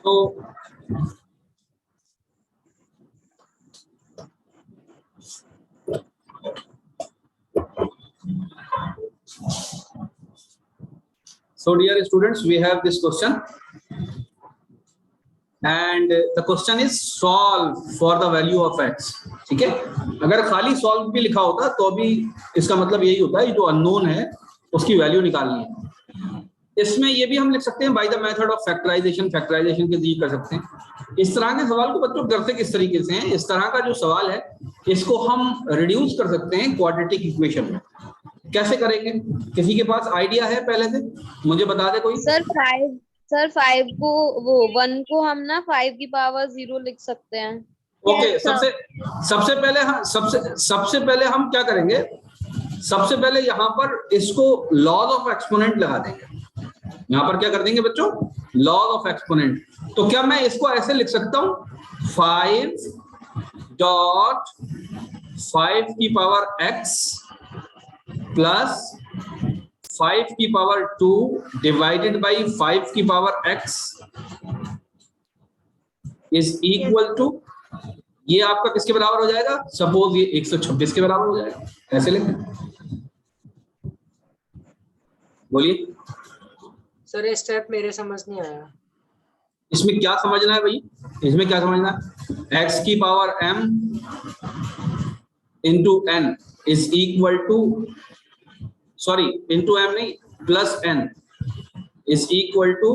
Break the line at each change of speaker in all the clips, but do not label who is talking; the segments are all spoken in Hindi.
तो dear students, we have this question and the question is solve for the value of x. ठीक है, अगर खाली solve भी लिखा होता तो भी इसका मतलब यही होता है जो अननोन है उसकी वैल्यू निकालनी है। इसमें ये भी हम लिख सकते हैं by the method of factorization, factorization के जरिए कर सकते हैं। इस तरह के सवाल को बच्चों करते किस तरीके से हैं, इस तरह का जो सवाल है इसको हम रिड्यूस कर सकते हैं क्वाड्रेटिक इक्वेशन में। कैसे करेंगे, किसी के पास आइडिया है पहले से? मुझे बता दे कोई।
सर 5 को वो 1 को हम ना 5 की पावर 0 लिख सकते हैं।
ओके, सबसे पहले हम क्या करेंगे, सबसे पहले यहाँ पर इसको लॉग ऑफ एक्सपोनेंट लगा देंगे। यहाँ पर क्या कर देंगे बच्चों, लॉग ऑफ एक्सपोनेंट। तो क्या मैं इसको ऐसे लिख सकता हूँ 5 की पावर x प्लस 5 की पावर 2 डिवाइडेड बाई 5 की power x is equal to, ये आपका किसके बराबर हो जाएगा, सपोज ये 126 के बराबर हो जाएगा। ऐसे लिखें, बोलिए
सर। ये स्टेप मेरे समझ नहीं आया।
इसमें क्या समझना है भाई, इसमें क्या समझना है, x की power m into n is equal to, sorry into m नहीं, plus n is equal to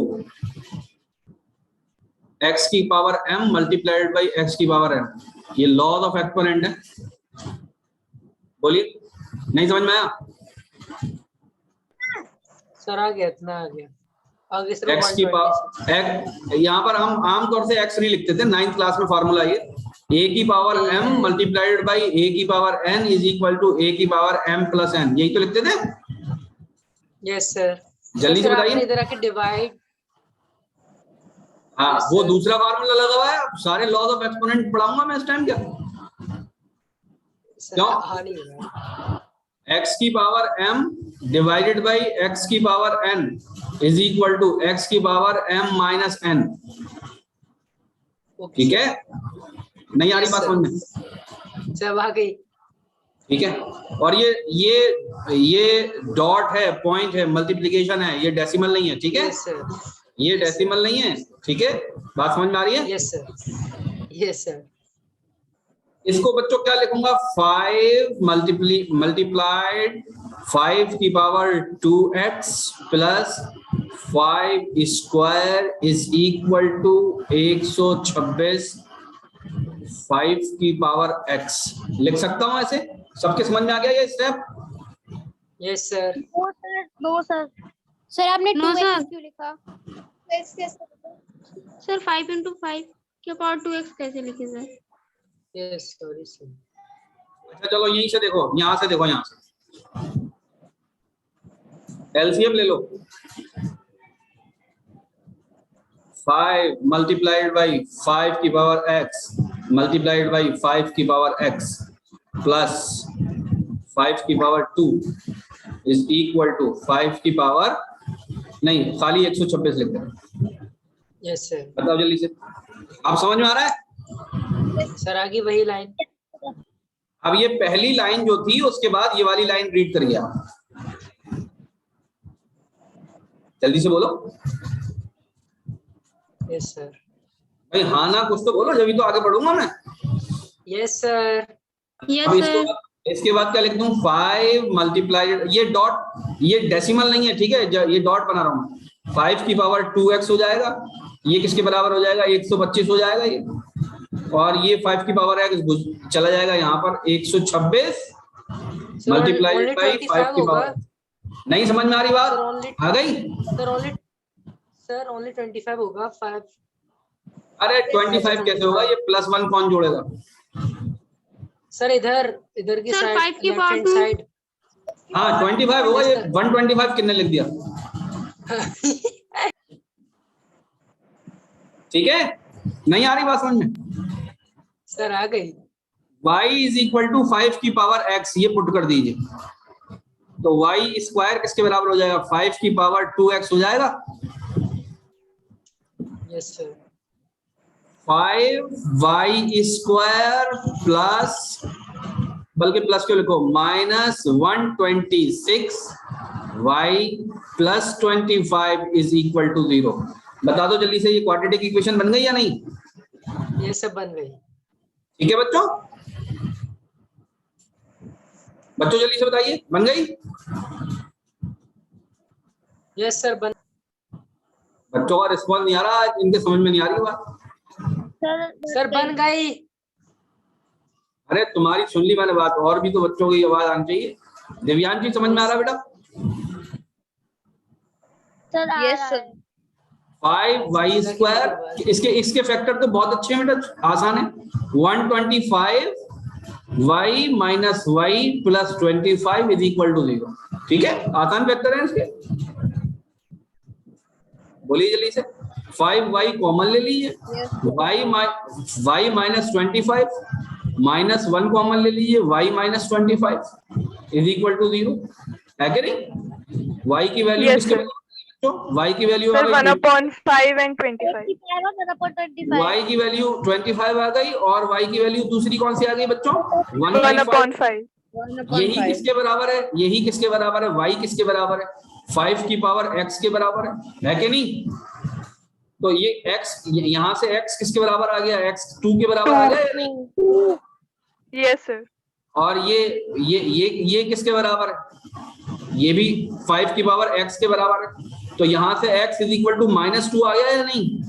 x की power m multiplied by x की पावर m। ये लॉज ऑफ एक्सपोनेंट है। बोलिए, नहीं समझ में आया?
सर आ गया, इतना आ गया। आगे सर
x की पावर, यहाँ पर हम आमतौर से x नहीं लिखते थे, 9th क्लास में फॉर्मूला ये a की power m multiplied by a की power n is equal to a की पावर m प्लस n, यही तो लिखते थे।
Yes sir.
जल्दी से बताइए।
इधर आके डिवाइड,
हाँ वो दूसरा फार्मूला लगा हुआ है। सारे लॉज ऑफ एक्सपोनेंट पढ़ाऊंगा मैं इस टाइम क्या? क्यों? x की power m divided by x की power n is equal to x की पावर m माइनस n। ठीक है, नहीं आ रही बात समझ में?
जब आ गई।
ठीक है, और ये डॉट है, पॉइंट है, मल्टीप्लिकेशन है, ये डेसिमल नहीं है। ठीक है, ये डेसिमल नहीं है। ठीक है, बात समझ में आ रही है?
Yes sir, yes sir.
इसको बच्चों क्या लिखूंगा, 5 मल्टीप्लाइड 5 की power 2x plus 5 square is equal to 126 5 की पावर x लिख सकता हूं ऐसे। सबके समझ में आ गया ये step?
Yes sir.
No sir.
Sir आपने
2x
क्यों लिखा?
सर 5 into 5 के पावर 2x कैसे लिखे सर?
Yes sorry sir.
अच्छा चलो यहीं से देखो, यहां से देखो, यहां से एलसीएम ले लो। 5 मल्टीप्लाइड बाई 5 की पावर x मल्टीप्लाइड बाई 5 की पावर x प्लस 5 की पावर 2 इज इक्वल टू 5 की पावर, नहीं खाली 126 लिख दो।
Yes sir.
बताओ जल्दी से, आप समझ में आ रहा है?
सर आगे वही लाइन।
अब ये पहली लाइन जो थी उसके बाद ये वाली लाइन रीड करिए आप, जल्दी से बोलो।
Yes sir.
भाई हाँ ना कुछ तो बोलो, जब तो आगे बढ़ूंगा मैं।
Yes sir.
अब इसके बाद क्या लिख दूं, 5 मल्टीप्लाइड, ये डॉट, ये डेसिमल नहीं है। ठीक है, ये डॉट बना रहा हूं। 5 की पावर 2x हो जाएगा, ये किसके बराबर हो जाएगा, 125 हो जाएगा ये, और ये 5 की पावर x चला जाएगा यहाँ पर 126 मल्टीप्लाइड बाई 5 की पावर। नहीं समझ में आ रही बात? आ गई?
सर ओनली 25 होगा। 5,
अरे 25 कैसे होगा, ये +1 कौन जोड़ेगा?
सर इधर की साइड,
5 की पावर
साइड।
हाँ 25 होगा, ये 125 कितने लिख दिया? ठीक है, नहीं आ रही बात समझ में?
सर आ गई।
y इज इक्वल टू 5 की पावर x, ये पुट कर दीजिए। तो y स्क्वायर किसके बराबर हो जाएगा, 5 की पावर 2x हो जाएगा।
Yes sir.
5y² प्लस, बल्कि प्लस क्यों लिखो, -126y plus 25 is equal to 0। बता दो जल्दी से, ये क्वाड्रेटिक इक्वेशन बन गई या नहीं?
ये सब बन गई।
ठीक है बच्चों, बच्चों जल्दी से बताइए, बन गई?
यस सर बन।
बच्चों का रिस्पॉन्स नहीं आ रहा, इनके समझ में नहीं आ रही बात।
सर बन गई।
अरे तुम्हारी सुन ली मैंने बात, और भी तो बच्चों की आवाज आनी चाहिए। दिव्यांश जी समझ में आ रहा बेटा?
Yes sir.
5y², इसके फैक्टर तो बहुत अच्छे हैं बेटा, आसान है। 125y minus y plus 25 is equal to 0। ठीक है, आसान फैक्टर है इसके। बोलिए जल्दी से। 5y कॉमन ले लीजिए, y माइनस 25 माइनस 1 कॉमन ले लीजिए, y minus 25 is equal to 0 है कि नहीं? y की वैल्यू किसके बराबर है बच्चों? y की वैल्यू आ गई
1/5 and 25।
y की वैल्यू 25 आ गई, और y की वैल्यू दूसरी कौन सी आ गई बच्चों?
1/5।
यही किसके बराबर है? यही किसके बराबर है? y किसके बराबर है? 5 की पावर x के बराबर है कि नहीं? तो ये x, यहां से x किसके बराबर आ गया? x 2 के बराबर आ गया या नहीं?
Yes sir.
और ये किसके बराबर है? ये भी 5 की पावर x के बराबर है। तो यहां से x इज इक्वल टू -2 आ गया या नहीं?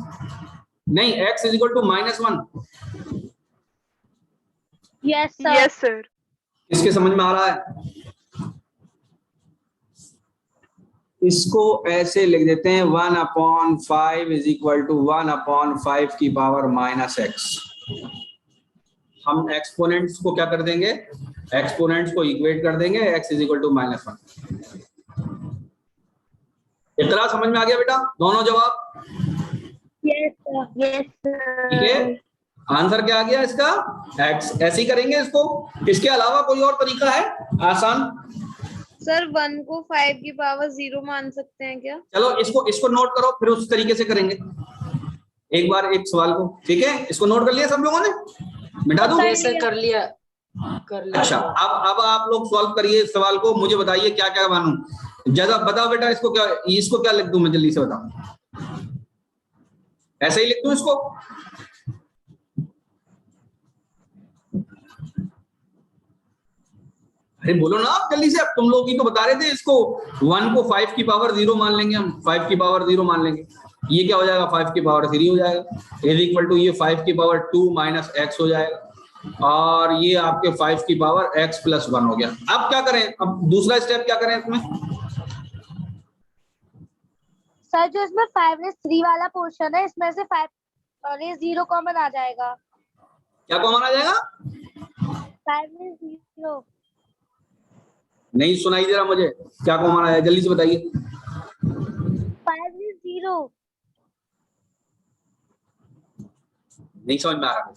नहीं, x is equal to -1।
Yes
yes sir.
इसके समझ में आ रहा है? इसको ऐसे लिख देते हैं, 1/5 इज इक्वल टू 1/5 की पावर -x। हम एक्सपोनेंट्स को क्या कर देंगे? एक्सपोनेंट्स को इक्वेट कर देंगे, x इज इक्वल टू -1। इतना समझ में आ गया बेटा? दोनों जवाब?
Yes sir.
ठीक है, आंसर क्या आ गया इसका? x। ऐसे ही करेंगे इसको, इसके अलावा कोई और तरीका है आसान?
सर 1 को 5 की पावर 0 मान सकते हैं क्या?
चलो इसको नोट करो, फिर उस तरीके से करेंगे एक बार एक सवाल को। ठीक है, इसको नोट कर लिया सब लोगों ने? मिटा दूं?
सर कर लिया।
अच्छा, अब आप लोग सॉल्व करिए इस सवाल को, मुझे बताइए क्या क्या मानूं। जरा बताओ बेटा, इसको क्या लिख दूं मैं? जल्दी से बताओ। ऐसे ही लिख दूं इसको? अरे बोलो ना आप जल्दी से, अब तुम लोग ही तो बता रहे थे इसको। 1 को 5 की पावर 0 मान लेंगे हम, 5 की पावर 0 मान लेंगे। ये क्या हो जाएगा? 5 की पावर 3 हो जाएगा, इज इक्वल टू ये 5 की पावर 2 माइनस x हो जाएगा, और ये आपके 5 की पावर x प्लस 1 हो गया। अब क्या करें? अब दूसरा स्टेप क्या करें इसमें?
सर जो इसमें 5/3 वाला पोर्शन है, इसमें से 5 और ये 0 कॉमन आ जाएगा।
क्या कॉमन आ जाएगा?
5/0।
नहीं सुनाई दे रहा मुझे, क्या कॉमन आया? जल्दी से बताइए।
5/0।
नहीं समझ में आ रहा।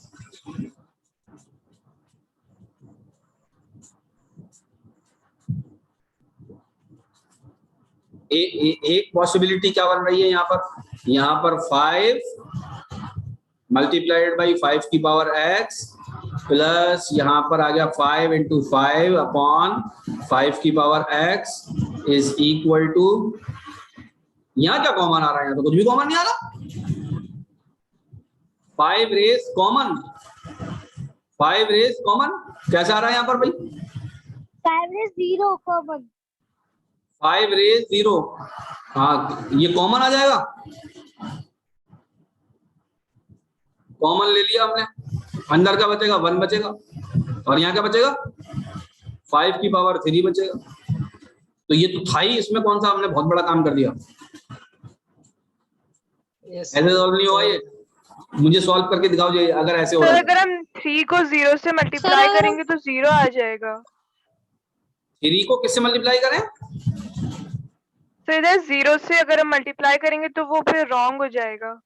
एक पॉसिबिलिटी क्या बन रही है यहाँ पर? यहाँ पर 5 मल्टीप्लाइड बाई 5 की पावर x प्लस यहाँ पर आ गया 5 इंटू 5 अपॉन 5 की power x is equal to, यहाँ क्या कॉमन आ रहा है? यहाँ तो कुछ भी कॉमन नहीं आ रहा। 5 रेस कॉमन, 5 रेस कॉमन कैसे आ रहा है यहाँ पर भाई?
5/0 कॉमन।
5 रेस 0, हाँ ये कॉमन आ जाएगा। कॉमन ले लिया हमने, अंदर का बचेगा 1 बचेगा, और यहाँ क्या बचेगा? 5 की पावर 3 बचेगा। तो ये तो था ही, इसमें कौन सा हमने बहुत बड़ा काम कर दिया। ऐसे सॉल्व नहीं होगा ये, मुझे सॉल्व करके दिखाओ जी अगर ऐसे हो रहा है।
अगर हम 3 को 0 से मल्टीप्लाई करेंगे तो 0 आ जाएगा।
3 को किससे मल्टीप्लाई करें?
तो इधर 0 से अगर हम मल्टीप्लाई करेंगे तो वो फिर रॉन्ग हो जाएगा।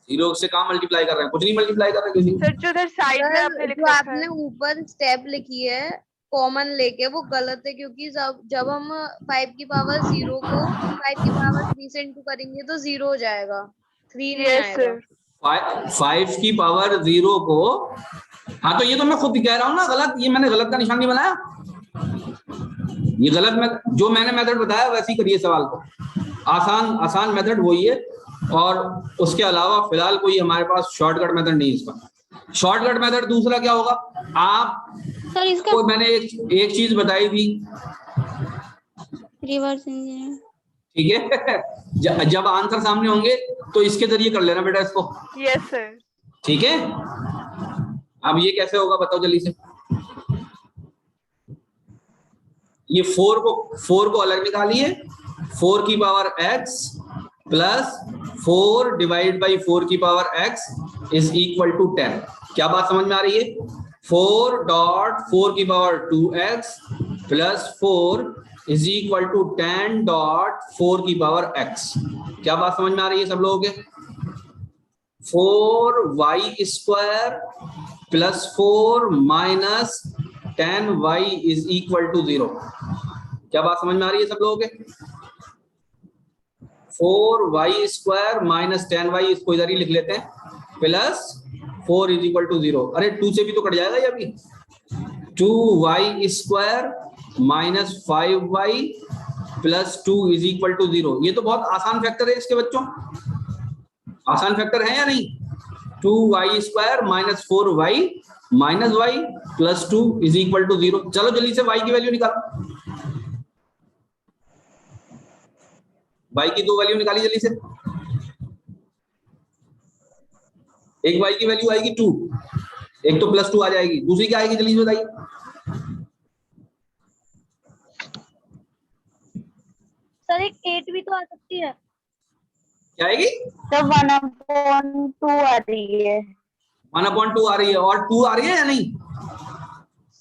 0 से कहाँ मल्टीप्लाई कर रहे हैं? कुछ नहीं मल्टीप्लाई कर रहे हैं किसी।
सर जो इधर साइड में आपने
सर
लिख
जो
रखा
आपने
है,
ऊपर स्टेप लिखी है कॉमन लेके, वो गलत है, क्योंकि जब हम 5 की पावर 0 को 5 की पावर 3 से इंटू करेंगे तो 0 हो जाएगा। 3 नहीं
यस
आएगा।
सर।
5 की पावर 0 को, हाँ तो ये तो मैं खुद कह रहा हूँ ना गलत, ये मैंने गलत का निशान नहीं बनाया, ये गलत में जो मैंने मेथड बताया वैसे ही करिए सवाल को, आसान आसान मेथड वही है, और उसके अलावा फिलहाल कोई हमारे पास शॉर्टकट मेथड नहीं है इसका। शॉर्टकट मेथड दूसरा क्या होगा, आप
सर इसका
को मैंने एक चीज बताई थी,
रिवर्स इंजीनियर।
ठीक है, जब आंसर सामने होंगे तो इसके जरिए कर लेना बेटा इसको,
यस सर।
ठीक है। अब ये कैसे होगा बताओ जल्दी से, ये 4 को अलग निकालिए, 4 की power x plus 4 divide by 4 की power x is equal to 10। क्या बात समझ में आ रही है, 4 की power 2x plus 4 is equal to 10 की पावर x। क्या बात समझ में आ रही है सब लोगों के, 4y square plus 4 minus 10y is equal to 0। क्या बात समझ में आ रही है सब लोगों के, 4y स्क्वायर माइनस 10y, इसको इधर ही लिख लेते हैं, प्लस 4 इज इक्वल टू 0। अरे 2 से भी तो कट जाएगा ये अभी, 2y square minus 5y plus 2 is equal to 0। ये तो बहुत आसान फैक्टर है इसके बच्चों, आसान फैक्टर है या नहीं, 2y square minus 4y minus y plus 2 is equal to 0। चलो जल्दी से y की वैल्यू निकालो, y की 2 वैल्यू निकाली जल्दी से, एक y की वैल्यू आएगी 2, एक तो प्लस 2 आ जाएगी, दूसरी क्या आएगी जल्दी बताइए,
सर एक 8 भी तो आ सकती है।
क्या आएगी,
सर 1/2 आ रही है।
1/2 आ रही है, और 2 आ रही है या नहीं,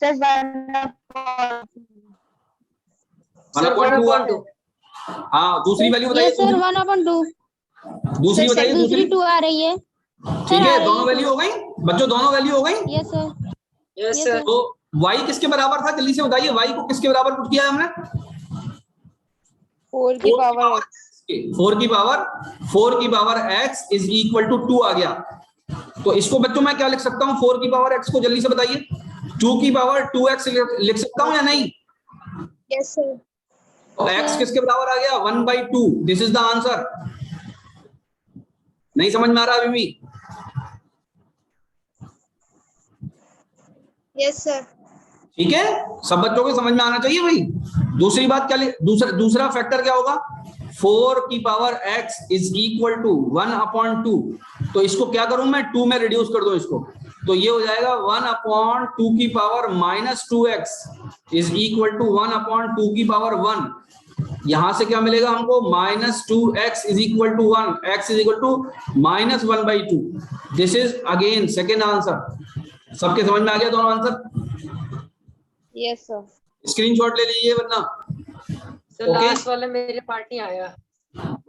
सर
1/2 हाँ, दूसरी वैल्यू बताइए,
सर 1/2।
दूसरी बताइए, दूसरी
2 आ रही है।
ठीक है, दोनों वैल्यू हो गई बच्चों, दोनों वैल्यू हो गई।
Yes sir.
Yes sir.
तो y किसके बराबर था जल्दी से बताइए, y को किसके बराबर पुट किया है हमने,
4 की पावर x।
4 की power x is equal to 2 आ गया। तो इसको बच्चों मैं क्या लिख सकता हूँ, 4 की पावर x को जल्दी से बताइए, 2 की पावर 2x लिख सकता हूँ या नहीं,
यस सर।
तो x किसके बराबर आ गया, 1/2। This is the answer. नहीं समझ में आ रहा अभी भी,
यस सर।
ठीक है, सब बच्चों को समझ में आना चाहिए भाई। दूसरी बात क्या, दूसरा फैक्टर क्या होगा, 4 की power x is equal to 1/2। तो इसको क्या करूं मैं, 2 में रिड्यूस कर दूं इसको, तो ये हो जाएगा 1/2 की power minus 2x is equal to 1/2 की पावर 1। यहां से क्या मिलेगा हमको, minus 2x is equal to 1, x is equal to minus 1/2। This is again second answer. सबके समझ में आ गया दोनों आंसर,
यस सर।
स्क्रीनशॉट ले लीजिए वरना
सर
ओके।
लास्ट वाला मेरे पार्ट नहीं आया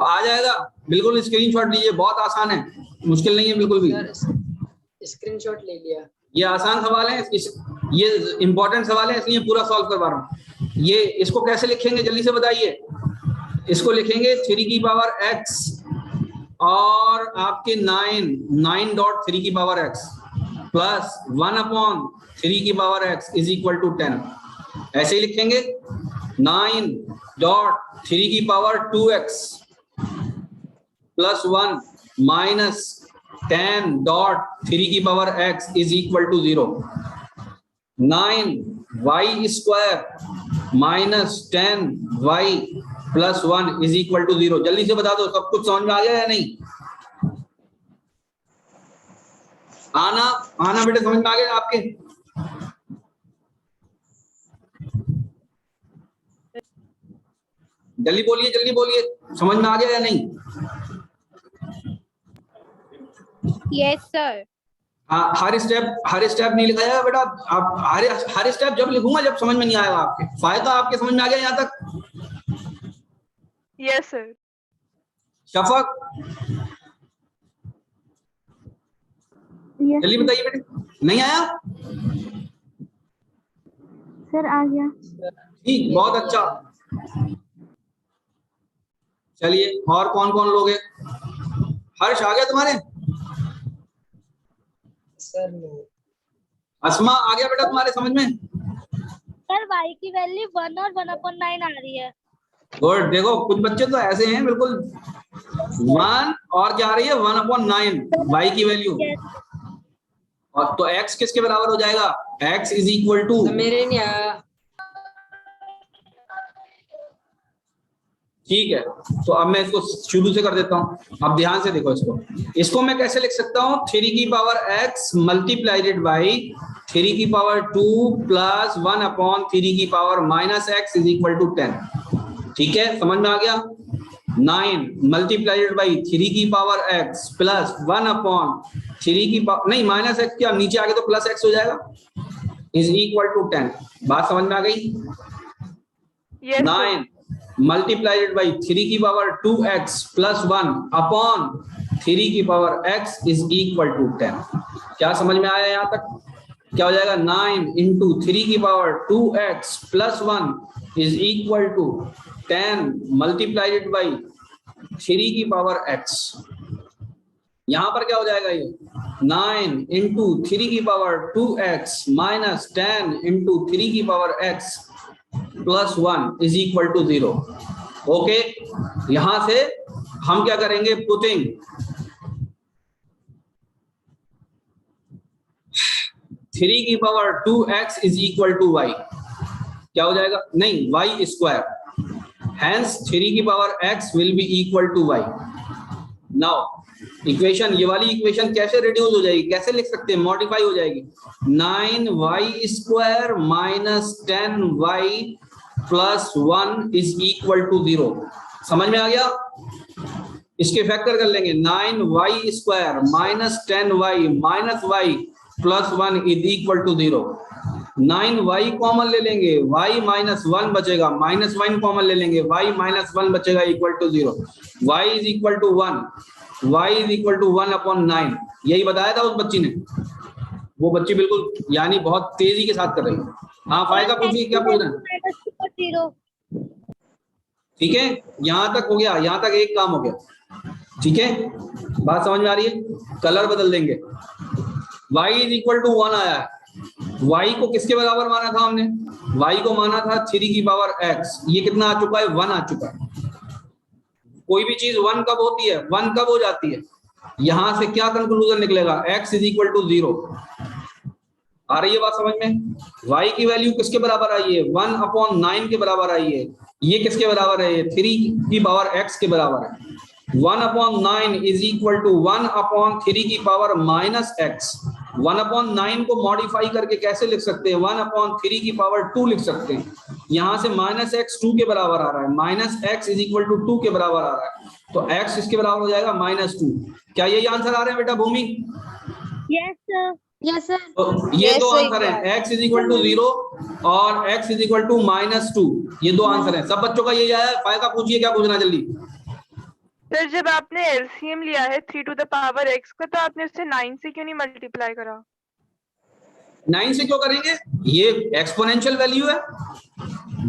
आ जाएगा, बिल्कुल स्क्रीनशॉट लीजिए, बहुत आसान है, मुश्किल नहीं है बिल्कुल भी।
सर, स्क्रीनशॉट ले लिया।
ये आसान सवाल है, ये इंपॉर्टेंट सवाल है, इसलिए पूरा सॉल्व करवा रहा हूँ। ये इसको कैसे लिखेंगे जल्दी से बताइए, इसको लिखेंगे 3 की पावर x और आपके 9.3 की पावर x प्लस 1/3 की power x is equal to 10। ऐसे ही लिखेंगे 9.3 की पावर 2x प्लस 1 माइनस 10.3 की power x is equal to 0। 9y square minus 10y plus 1 is equal to 0। जल्दी से बता दो, सब कुछ समझ में आ गया या नहीं, आना बेटे, समझ में आ गया आपके, जल्दी बोलिए, समझ में आ गया या नहीं।
Yes sir.
हाँ, हर स्टेप नहीं लिखा जाएगा बेटा, आप हर स्टेप जब लिखूंगा जब समझ में नहीं आएगा आपके, फायदा आपके समझ में आ गया यहाँ तक।
Yes sir.
शफक जल्दी बताइए बेटे, नहीं आया,
सर आ गया।
ठीक, बहुत अच्छा। चलिए और कौन कौन लोग हैं, हर्ष आ गया तुम्हारे?
Sir no.
अस्मा आ गया बेटा तुम्हारे समझ में?
सर y की वैल्यू 1 और 1/9 आ रही है।
गुड। देखो कुछ बच्चे तो ऐसे हैं बिल्कुल 1 और क्या आ रही है 1/9 y की वैल्यू। और तो x किसके बराबर हो जाएगा? x इज इक्वल टू,
मेरे नहीं आया।
ठीक है तो अब मैं इसको शुरू से कर देता हूं। अब ध्यान से देखो इसको मैं कैसे लिख सकता हूं? 3 की पावर x मल्टीप्लाइडेड बाई 3 की पावर 2 प्लस 1/3 की power minus x is equal to 10। ठीक है, समझ में आ गया? 9 मल्टीप्लाइडेड बाई 3 की पावर x प्लस 1/3 की पावर, नहीं माइनस x क्या नीचे आ गया तो प्लस x हो जाएगा, इज इक्वल टू 10। बात समझ में आ गई?
Yes, sir.
9 मल्टीप्लाइडेड बाई 3 की पावर 2x प्लस 1/3 की power x is equal to 10। क्या समझ में आया यहाँ तक? क्या हो जाएगा? 9 इंटू 3 की power 2x plus 1 is equal to 10 multiplied by 3 की पावर x। यहां पर क्या हो जाएगा? ये 9 इंटू 3 की पावर 2x माइनस 10 इंटू 3 की power x plus 1 is equal to 0। Okay, यहां से हम क्या करेंगे? पुटिंग 3 की power 2x is equal to y। क्या हो जाएगा? नहीं, y स्क्वायर, हेंस 3 की power x will be equal to y। Now equation, ये वाली इक्वेशन कैसे रिड्यूस हो जाएगी? कैसे लिख सकते हैं? मॉडिफाई हो जाएगी। 9y square minus 10y plus 1 is equal to 0। समझ में आ गया? इसके फैक्टर कर लेंगे। 9y square minus 10y minus y plus 1 is equal to 0। 9y common ले लेंगे, y माइनस 1 बचेगा, माइनस 1 कॉमन ले लेंगे, y माइनस 1 बचेगा equal to 0। y is equal to 1, y is equal to 1/9। यही बताया था उस बच्ची ने। वो बच्ची बिल्कुल यानी बहुत तेजी के साथ कर रही है। हाँ फायदा पूछिए, क्या पूछ रहे हैं? ठीक है, यहां तक हो गया, यहां तक एक काम हो गया। ठीक है, बात समझ में आ रही है? कलर बदल देंगे। y इज इक्वल टू 1 आया है। y को किसके बराबर माना था हमने? y को माना था 3 की पावर x। ये कितना आ चुका है? 1 आ चुका है। कोई भी चीज 1 कब होती है? 1 कब हो जाती है? यहां से क्या कंक्लूजन निकलेगा? x is equal to 0। आ रही है बात समझ में? y की वैल्यू किसके बराबर आई है? 1/9 के बराबर आई है। ये किसके बराबर है? 3 की पावर x के बराबर है। 1/9 इज इक्वल टू 1/3 की पावर माइनस x। 1/9 को मॉडिफाई करके कैसे लिख सकते हैं? 1/3 की पावर 2 लिख सकते हैं। यहां से माइनस x 2 के बराबर आ रहा है, minus x is equal to 2 के बराबर आ रहा है, तो x इसके बराबर हो जाएगा -2। क्या यही आंसर आ रहे हैं बेटा Bhumi?
Yes sir. Yes sir.
तो ये
Yes,
दो
सही
आंसर
कहा।
हैं, x इज इक्वल टू 0 और x इज इक्वल टू -2। ये दो आंसर हैं। सब बच्चों का यही आया है। फायदा पूछिए, क्या पूछना जल्दी?
सर जब आपने एलसीएम लिया है 3 टू द पावर x का, तो आपने उससे 9 से क्यों नहीं मल्टीप्लाई करा?
9 से क्यों करेंगे? ये एक्सपोनेंशियल वैल्यू है।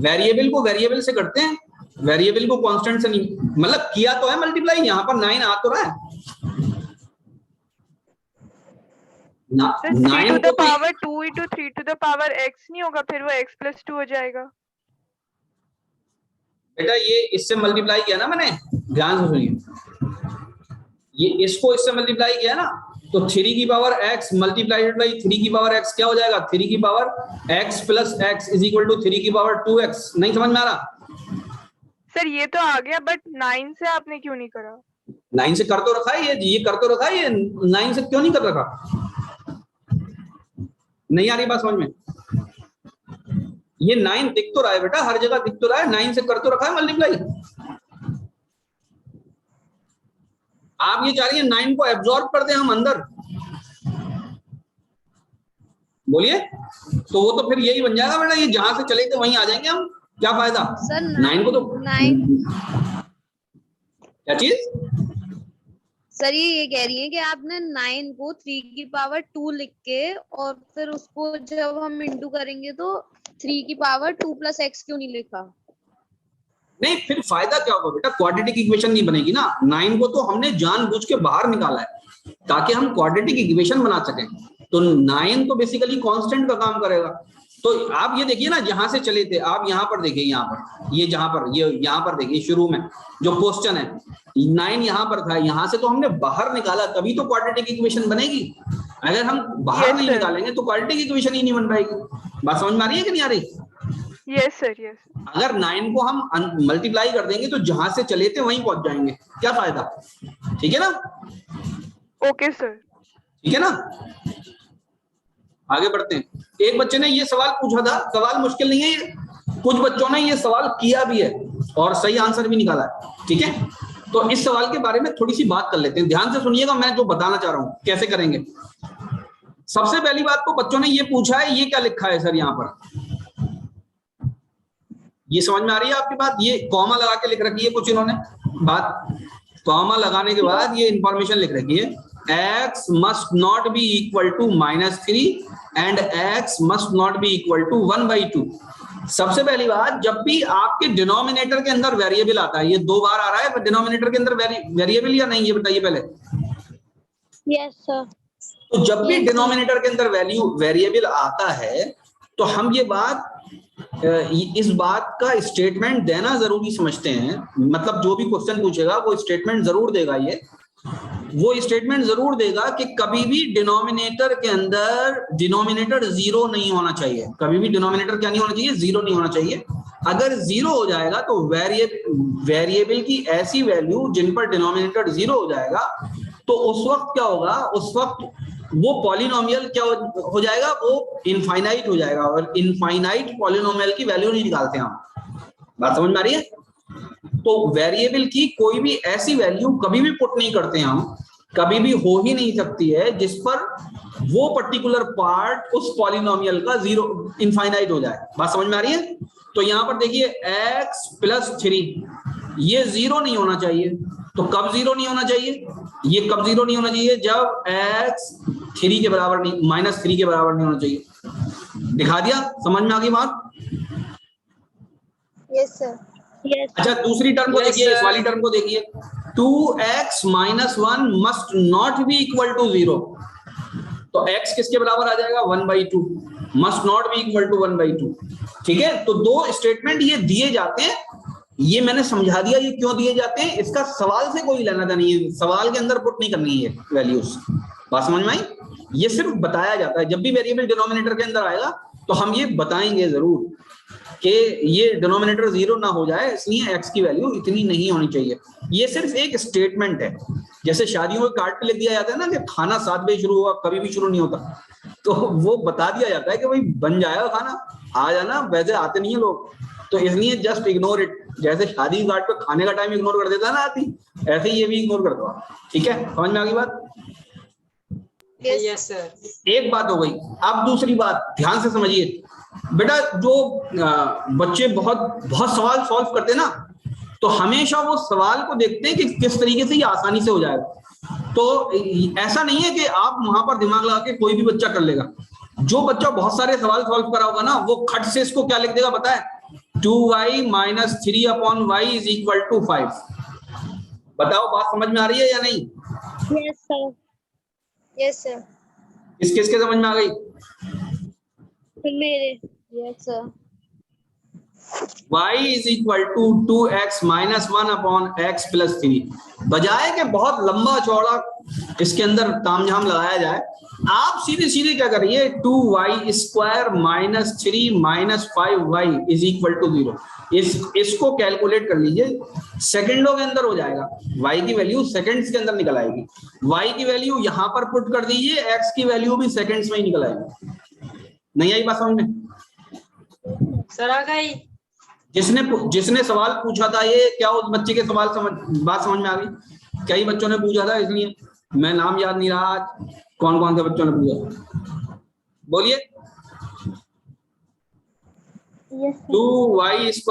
वेरिएबल को वेरिएबल से करते हैं, वेरिएबल को कांस्टेंट से नहीं। मतलब किया तो है मल्टीप्लाई, यहाँ पर 9 आ तो रहा है ना।
सर 3 टू
9
द
को भी
power 2 into 3 to the power x नहीं होगा, फिर वो x प्लस 2 हो जाएगा।
बेटा ये इससे मल्टीप्लाई किया ना मैंने, ध्यान से सुनिए। ये इसको इससे मल्टीप्लाई किया ना, तो 3 की पावर x मल्टीप्लाइड बाई 3 की पावर x क्या हो जाएगा? 3 की power x plus x is equal to 3 की पावर 2x। नहीं समझ में आ रहा?
सर ये तो आ गया, बट 9 से आपने क्यों नहीं करा?
9 से कर तो रखा है, ये कर तो रखा है, ये 9 से क्यों नहीं कर रखा? नहीं आ रही बात समझ में? ये 9 दिख तो रहा है बेटा, हर जगह दिख तो रहा है। 9 से कर तो रखा है मल्टीप्लाई। आप ये चाह रही है 9 को एब्जॉर्ब कर दें हम अंदर, बोलिए? तो वो तो फिर यही बन जाएगा बेटा, ये जहां से चले थे वहीं आ जाएंगे हम। क्या फायदा?
सर
9 को तो
9
क्या चीज?
सर ये कह रही है कि आपने 9 को 3 की पावर 2 लिख के और फिर उसको जब हम इंटू करेंगे तो 3 की पावर 2 प्लस x क्यों नहीं लिखा?
नहीं, फिर फायदा क्या होगा बेटा, क्वाड्रेटिक इक्वेशन नहीं बनेगी ना। 9 को तो हमने जानबूझ के बाहर निकाला है ताकि हम क्वाड्रेटिक इक्वेशन बना सकें। तो 9 तो बेसिकली कांस्टेंट का काम करेगा। तो आप ये देखिए ना, जहां से चले थे आप यहाँ पर देखिए, यहाँ पर ये जहां पर ये यहाँ पर देखिए शुरू में जो क्वेश्चन है 9 यहाँ पर था, यहाँ से तो हमने बाहर निकाला, तभी तो क्वाड्रेटिक इक्वेशन बनेगी। अगर हम बाहर नहीं निकालेंगे तो क्वाड्रेटिक इक्वेशन ही नहीं बन पाएगी। बात समझ में आ रही है कि नहीं आ रही?
Yes sir, yes.
अगर 9 को हम मल्टीप्लाई कर देंगे तो जहां से चले थे वहीं पहुंच जाएंगे, क्या फायदा? ठीक है ना?
Okay sir.
ठीक है ना? आगे बढ़ते हैं। एक बच्चे ने ये सवाल पूछा था, सवाल मुश्किल नहीं है ये, कुछ बच्चों ने ये सवाल किया भी है और सही आंसर भी निकाला है। ठीक है, तो इस सवाल के बारे में थोड़ी सी बात कर लेते हैं। ध्यान से सुनिएगा, मैं जो बताना चाह रहा हूं कैसे करेंगे। सबसे पहली बात तो बच्चों ने ये पूछा है, ये क्या लिखा है सर यहाँ पर, ये समझ में आ रही है आपकी बात? ये कॉमा लगा के लिख रखी है कुछ इन्होंने बात, कॉमा लगाने के बाद ये इंफॉर्मेशन लिख रखी है, x must not be equal to -3 and x must not be equal to 1/2। सबसे पहली बात, जब भी आपके डिनोमिनेटर के अंदर वेरिएबल आता है, ये 2 बार आ रहा है डिनोमिनेटर के अंदर वेरिएबल या नहीं, ये बताइए पहले।
Yes sir.
तो जब भी डिनोमिनेटर के अंदर वेरिएबल आता है तो हम ये बात, इस बात का स्टेटमेंट देना जरूरी समझते हैं। मतलब जो भी क्वेश्चन पूछेगा वो स्टेटमेंट जरूर देगा, वो स्टेटमेंट जरूर देगा कि कभी भी डिनोमिनेटर के अंदर डिनोमिनेटर 0 नहीं होना चाहिए। कभी भी डिनोमिनेटर क्या नहीं होना चाहिए? 0 नहीं होना चाहिए। अगर 0 हो जाएगा तो वेरिएबल की ऐसी वैल्यू जिन पर डिनोमिनेटर 0 हो जाएगा तो उस वक्त क्या होगा, उस वक्त वो पॉलिनोमियल क्या हो जाएगा, वो इनफाइनाइट हो जाएगा। और इनफाइनाइट पॉलिनोमियल की वैल्यू नहीं निकालते हम। बात समझ में आ रही है? तो वेरिएबल की कोई भी ऐसी वैल्यू कभी भी पुट नहीं करते हम, कभी भी हो ही नहीं सकती है जिस पर वो पर्टिकुलर पार्ट उस पॉलिनोमियल का 0 इनफाइनाइट हो जाए। बात समझ में आ रही है? तो यहां पर देखिए x + 3 ये 0 नहीं होना चाहिए। तो कब 0 नहीं होना चाहिए? ये कब 0 नहीं होना चाहिए? जब x 3 के बराबर नहीं, -3 के बराबर नहीं होना चाहिए। दिखा दिया? समझ में आ गई बात?
Yes sir. यस।
अच्छा, दूसरी टर्म को देखिए, इस वाली टर्म को देखिए, 2x - 1 must not be equal to 0। तो x किसके बराबर आ जाएगा? 1/2। must not be equal to 1/2। ठीक है, तो 2 स्टेटमेंट ये दिए जाते हैं। ये मैंने समझा दिया ये क्यों दिए जाते हैं, इसका सवाल से कोई लेना देना नहीं है, सवाल के अंदर पुट नहीं करनी है वैल्यूज। बात समझ में आई? ये सिर्फ बताया जाता है। जब भी वेरिएबल डिनोमिनेटर के अंदर आएगा तो हम ये बताएंगे जरूर कि ये डिनोमिनेटर 0 ना हो जाए, इसलिए x की वैल्यू इतनी नहीं होनी चाहिए। ये सिर्फ एक स्टेटमेंट है। जैसे शादियों में कार्ड पे लिख दिया जाता है ना कि खाना 7 बजे शुरू हुआ, कभी भी शुरू नहीं होता, तो वो बता दिया जाता है कि भाई बन जाएगा खाना, आ जाना। वैसे आते नहीं है लोग, तो इसलिए जस्ट इग्नोर इट। जैसे शादी कार्ड पे खाने का टाइम इग्नोर कर देता है ना आदमी, ऐसे ही ये भी इग्नोर कर दो। ठीक है, समझ में आ गई बात?
Yes sir.
एक बात हो गई। अब दूसरी बात ध्यान से समझिए बेटा, जो बच्चे बहुत सवाल सॉल्व करते हैं ना, तो हमेशा वो सवाल को देखते हैं कि किस तरीके से ये आसानी से हो जाएगा। तो ऐसा नहीं है कि आप वहां पर दिमाग लगा के कोई भी बच्चा कर लेगा। जो बच्चा बहुत सारे सवाल सॉल्व करा होगा ना, वो खट से इसको क्या लिख देगा पता है? 2y - 3/y = 5। बताओ बात समझ में आ रही है या नहीं?
Yes sir. Yes sir.
किसके समझ में आ गई?
मेरे। Yes sir.
y = 2x - 1/x + 3। बजाय के बहुत लंबा चौड़ा इसके अंदर तामझाम लगाया जाए, आप सीधे सीधे क्या करिए, 2y² - 3 - 5y = 0। इसको कैलकुलेट कर लीजिए, सेकंडों के अंदर हो जाएगा। y की वैल्यू सेकंड्स के अंदर निकल आएगी। y की वैल्यू यहां पर पुट कर दीजिए, x की वैल्यू भी सेकंड्स में ही निकल आएगी। नहीं आई बात समझ में?
सर आ गई।
जिसने सवाल पूछा था, ये क्या उस बच्चे के बात समझ में आ गई? कई बच्चों ने पूछा था, इसलिए मैं नाम याद नहीं रहा आज कौन कौन से बच्चों ने पूछा, बोलिए। 2y² -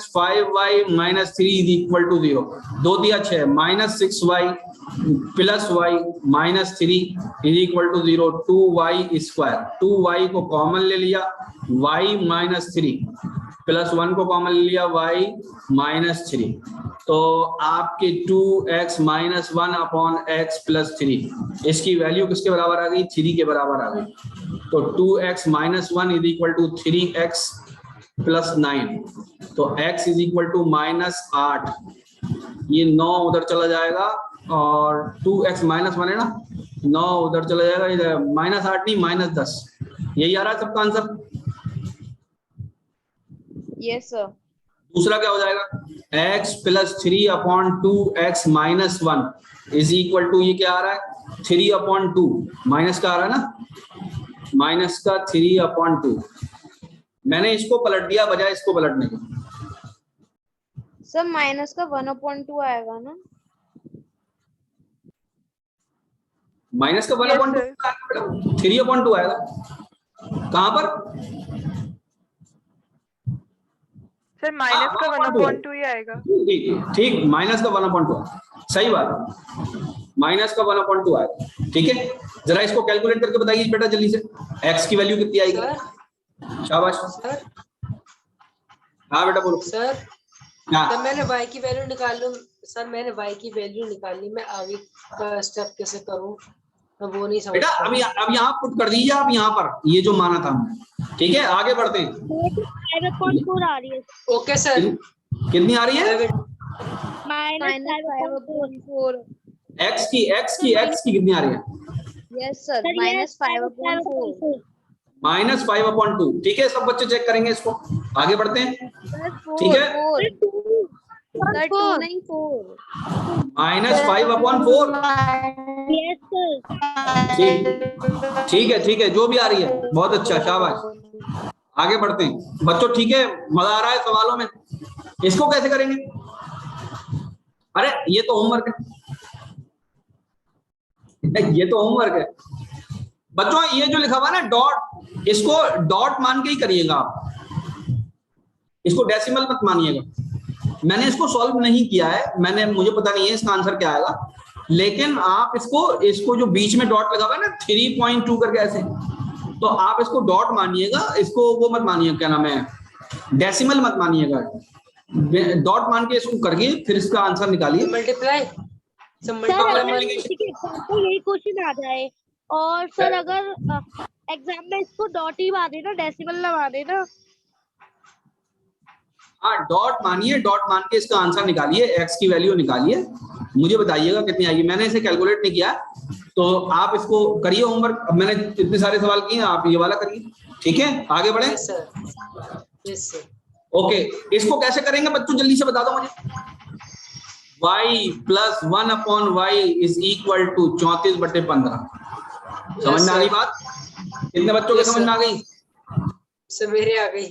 5y - 3 = 0। 2 दिया 6, -6y + y - 3 = 0। 2y², 2y को कॉमन ले लिया, y - 3 प्लस 1 को कॉमन लिया y माइनस 3, तो आपके 2x minus 1 upon x plus 3 इसकी वैल्यू किसके बराबर आ गई? 3 के बराबर आ गई। तो 2x minus 1 is equal to 3x plus 9, तो x is equal to minus 8, ये 9 उधर चला जाएगा और 2x माइनस 1 है ना, 9 उधर चला जाएगा, इधर माइनस 8 नहीं माइनस 10। यही आ रहा है सबका आंसर?
Yes sir.
दूसरा क्या हो जाएगा? x plus 3 upon 2x minus 1 is equal to, ये क्या आ रहा है? 3 अपॉन 2, माइनस का आ रहा है ना, माइनस का 3 अपॉन 2। मैंने इसको पलट दिया बजाय इसको पलटने के।
सर माइनस का 1/2 आएगा ना?
माइनस का 1/2 3/2 आएगा। कहां पर?
सर माइनस का 1/2 ही आएगा।
ठीक, माइनस का 1/2, सही बात, माइनस का 1/2 आएगा। ठीक है, जरा इसको कैलकुलेट करके बताइए बेटा जल्दी से, x की वैल्यू कितनी आएगी?
सर
शाबाश।
सर
हाँ बेटा बोलो।
सर
हाँ,
तब मैंने y की वैल्यू निकाल लूं। सर मैंने y की वैल्यू निकाली, मैं आगे का स्टेप कैसे करूं मैं वो नहीं समझ
बेटा
पा
अब यहाँ पुट कर दीजिए आप, यहाँ पर ये जो माना था हमने। ठीक है, आगे बढ़ते हैं।
5.4 आ रही है।
Okay sir.
कितनी आ रही है?
-5/4।
x की कितनी आ रही है?
Yes sir, -5/4।
-5/2। ठीक है, सब बच्चे चेक करेंगे इसको। आगे बढ़ते हैं। ठीक है,
सर 2 नहीं 4।
-5/4।
Yes sir.
ठीक है, जो भी आ रही है बहुत अच्छा, शाबाश। आगे बढ़ते हैं बच्चों। ठीक है, मजा आ रहा है सवालों में। इसको कैसे करेंगे? अरे ये तो होमवर्क है, ये तो होमवर्क है बच्चों। ये जो लिखा हुआ है ना डॉट, इसको डॉट मान के ही करिएगा आप, इसको डेसिमल मत मानिएगा। मैंने इसको सॉल्व नहीं किया है, मुझे पता नहीं है इसका आंसर क्या आएगा, लेकिन आप इसको जो बीच में डॉट लगा हुआ है ना 3.2 करके ऐसे, तो आप इसको डॉट मानिएगा, इसको वो मत मानिएगा, क्या नाम है, डेसिमल मत मानिएगा। डॉट मान के इसको करके फिर इसका आंसर निकालिए।
मल्टीप्लाई
सर अगर ठीक है तो यही क्वेश्चन आ जाए, और सर अगर एग्जाम में इसको डॉट ही माने ना, डेसिमल ना माने ना।
हाँ, डॉट मानिए, डॉट मान के इसका आंसर निकालिए, x की वैल्यू निकालिए, मुझे बताइएगा कितनी आएगी। मैंने इसे कैलकुलेट नहीं किया, तो आप इसको करिए होमवर्क। अब मैंने इतने सारे सवाल किए, आप ये वाला करिए। ठीक है, आगे बढ़े।
Yes sir, yes sir.
Okay, इसको कैसे करेंगे बच्चों, जल्दी से बता दो मुझे। y plus 1/y is equal to 34/15। समझ में आ गई बात? कितने बच्चों के समझ में आ गई?
सर मेरे आ गई।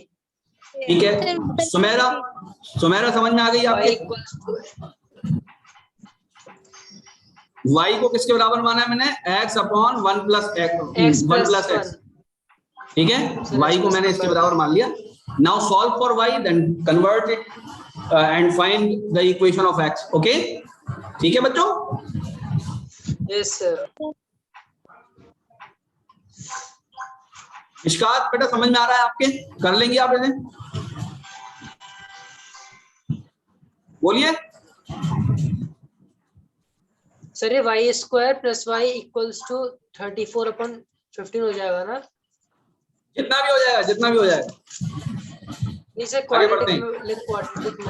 ठीक है, सुमेरा समझ में आ गई आपके? y को किसके बराबर माना है मैंने? x upon 1 plus x। ठीक है, y को मैंने इसके बराबर मान लिया। Now solve for y, then convert it and find the equation of x। Okay, ठीक है बच्चों?
Yes sir.
इश्कात बेटा समझ में आ रहा है आपके? कर लेंगे आप इसे? बोलिए।
सर ये y² plus y equals to 34/15 हो जाएगा ना?
जितना भी हो जाएगा, जितना भी हो जाएगा।
नहीं सर,
आगे बढ़ते हैं।
क्वाड्रेटिक में